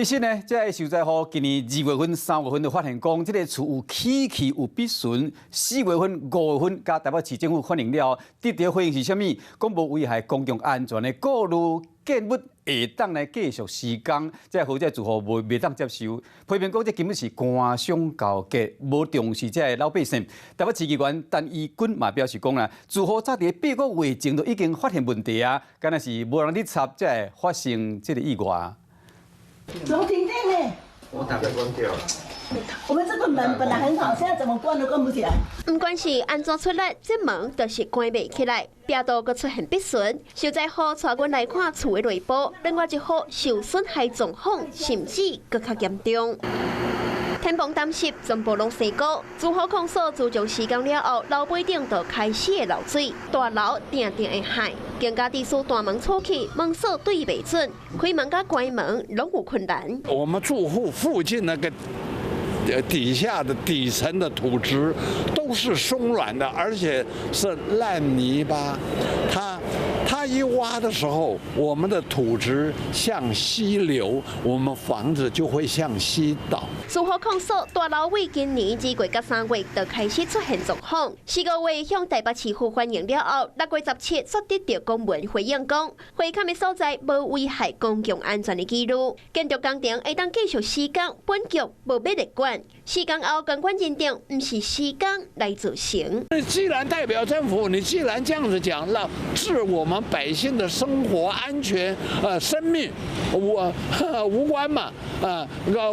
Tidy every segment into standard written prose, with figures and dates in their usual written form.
其实呢，这个受灾户今年2月份、3月份就发现讲，这个厝有起气、有必损。4月份、5月份，甲台北市政府反映了，得到回应是啥物？讲无危害公共安全的过路建物会当来继续施工，这好这住户袂当接受。批评讲这根本是官商勾结，无重视这老百姓。台北市议员陈义君嘛表示讲啦，住户早伫8个月前就已经发现问题啊，敢若是无人去插，才会发生这个意外。楼停电呢！我打开关掉。我们这个门本来很好，现在怎么关都关不起来。不管是安怎出来，这门都是关袂起来，壁道阁出现壁损。受灾户带阮来看厝的内部，另外一户受损害状况，甚至阁较严重。天棚担心全部拢生果，住户控诉自从施工了后，楼背顶就开始会漏水，大楼定定会害。更加地处大门错起，门锁对袂准，开门甲关门拢有困难。我们住户附近那个底下的底层的土质都是松软的，而且是烂泥巴。它一挖的时候，我们的土质向西流，我们房子就会向西倒。住户控诉大楼为今年2月到3月就开始出现状况，4个月向台北市府反映了后，6月17所得到公文回应讲，会勘的所在无危害公共安全的记录，建筑工程会当继续施工，本局无要来管。施工后，监管认定不是施工来执行。既然代表政府，你既然这样子讲，那置我们百姓的生活安全、生命无关嘛，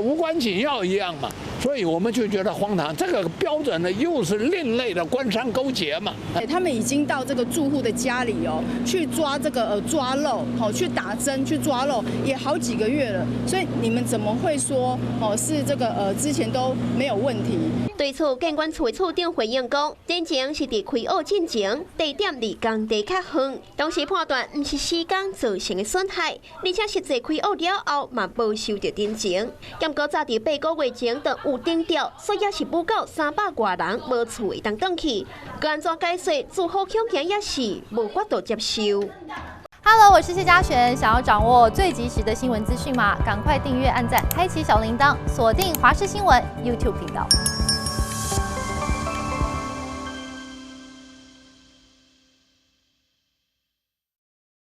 无关紧要一样嘛，所以我们就觉得荒唐。这个标准呢，又是另类的官商勾结嘛。他们已经到这个住户的家里哦，去抓这个抓漏，好去打针去抓漏，也好几个月了。所以你们怎么会说是这个之前都没有问题？对此，监管处的处长回应讲，之前是伫开挖进前，地点离工地较远，当时判断不是施工造成的损害，而且实际开挖了后嘛无收到定钱。结果早伫8个月前就有定调，所以也是不够300多人无厝会当转去。该安怎解释？住户恐惊也是无法度接受。Hello， 我是谢嘉璇。想要掌握最及时的新闻资讯吗？赶快订阅、按赞、开启小铃铛，锁定华视新闻 YouTube 频道。